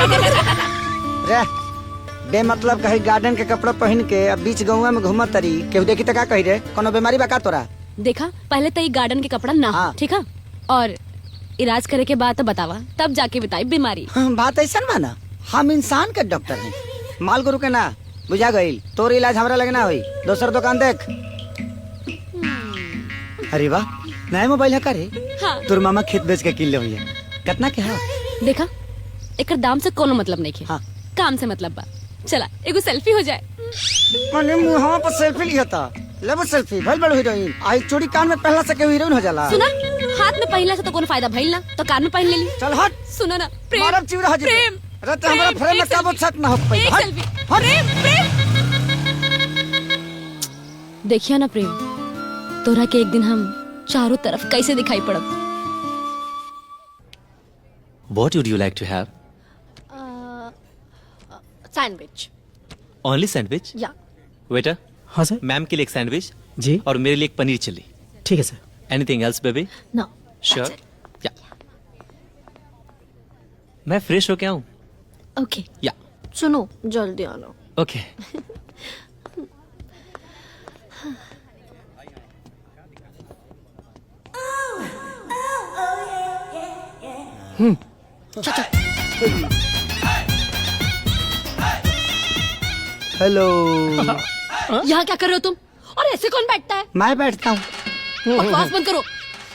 रे बे मतलब कहीं गार्डन के कपड़ा पहन के अब बीच गौवा में घूमत तरी केहू देखी त का कही रे कोनो बीमारी बा का तोरा? देखा पहले तो ये गार्डन के कपड़ा ना हाँ। ठीक है, और इलाज करे के बाद तो बतावा तब जाके बताई बीमारी। बात ऐसा बा ना, हम इंसान के डॉक्टर हैं, माल गुरु के ना। बुझा गईल, तोर इलाज हमरा लगे ना होई, दोसर दुकान देख। अरे वाह, नया मोबाइल है का रे? हाँ। तोर मामा खेत बेच के किन ले हुई है, कितना के है? देखा एकर दाम से कोनो मतलब नहीं है, हाँ। काम से मतलब बा। चला एगो सेल्फी हो जाए। मने मुहां पर सेल्फी लिया था, लेबो सेल्फी भइल बड़ हीरोइन। आई चूड़ी कान में पहला से के हीरोइन हो जाला। सुना, हाथ में पहनला से तो कोनो फायदा भइल ना, तो कान में पहन ले ली। चल हट। सुनो ना प्रेम, मारब चिवड़ा हो जाए। प्रेम, अरे तो हमरा फ्रेम में काबो छट ना हो पाई। एक सेल्फी। प्रेम प्रेम। देखिए ना प्रेम, तोरा के एक दिन हम चारों तरफ कैसे दिखाई पड़ब। What would you like to have? Sandwich. Only sandwich? या Waiter, हाँ सर। मैम के लिए एक सैंडविच जी और मेरे लिए एक पनीर चिल्ली। ठीक है sir. Anything else, baby? No. Sure? Yeah. मैं फ्रेश होके आऊँ? ओके। Yeah. सुनो जल्दी आना। Okay. हेलो। यहाँ क्या कर रहे हो तुम? और ऐसे कौन बैठता है? मैं बैठता हूँ। बकवास बंद करो।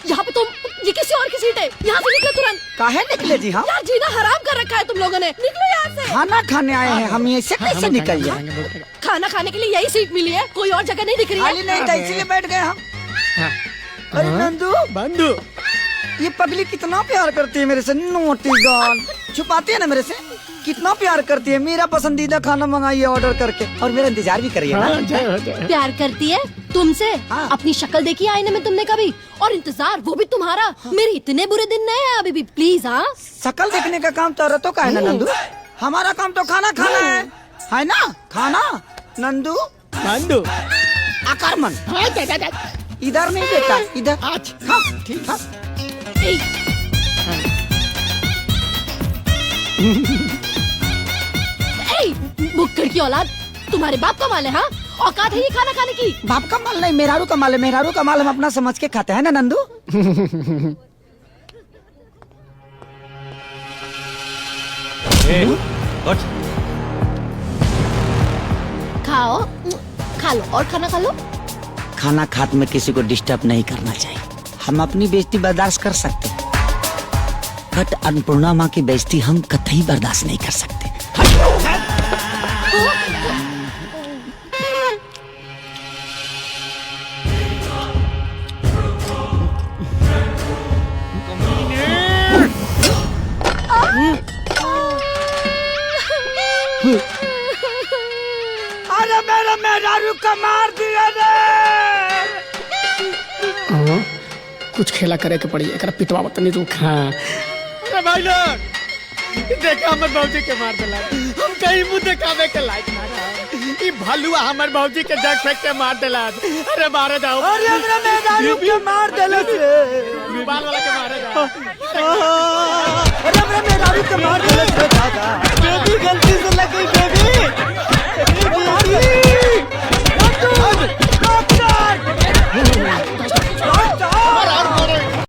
यहाँ पे तुम, ये किसी और की सीट है, यहाँ से निकलो तुरंत। काहे निकले जी हम? यार जीना हराम कर रखा है तुम लोगों ने, निकलो यहाँ से। खाना खाने आए हैं हम, ऐसे कैसे निकल जाए? खाना खाने के लिए यही सीट मिली है, कोई और जगह नहीं दिख रही खाली है। नहीं था इसीलिए बैठ गए हम। अरे नंदू, बंधु ये पगली कितना प्यार करती है मेरे से, नोटी गाल छुपाती है ना मेरे से, कितना प्यार करती है। मेरा पसंदीदा खाना मंगाइए ऑर्डर करके, और मेरा इंतजार भी करिए ना। प्यार करती है तुमसे? हाँ। अपनी शक्ल देखी आईने में तुमने कभी? और इंतजार वो भी तुम्हारा। मेरे इतने बुरे दिन नहीं है अभी भी, प्लीज। हाँ शकल देखने का काम तो औरतों का है ना नंदू, हमारा काम तो खाना खाना है ना? खाना नंदू बंधु आक्रमण इधर नहीं बेटा, इधर। हाँ ठीक है। बुक्कड़ की औलाद, तुम्हारे बाप का माल है। हाँ औकात है ये खाना खाने की? बाप का माल नहीं, मेहरारू का माल है। मेहरारू का माल हम अपना समझ के खाते हैं ना नंदू। Hey, what? खाओ, खा लो और खाना खा लो। खाना खाते में किसी को डिस्टर्ब नहीं करना चाहिए। हम अपनी बेइज्जती बर्दाश्त कर सकते, बट अन्नपूर्णा माँ की बेइज्जती हम कतई बर्दाश्त नहीं कर सकते। अरे मेरा मेहरारू का मार दिया रे। कुछ खेला करे के पड़ी, एकरा पिटवा मत नहीं तू। हाँ अरे भाई लोग देखा हमर बाबूजी के मार देला, हम कहीं मुंह दिखावे के लायक ना रहा। ई भालुआ हमर बाबूजी के जग फेंक के मार देला। अरे मारे जाओ। अरे हमरा मेहरारू के मार देले से, बाल वाला के मारे जाओ। अरे हमरा मेहरारू के मार देले से दादा। बेबी गलती से लग गई बेबी।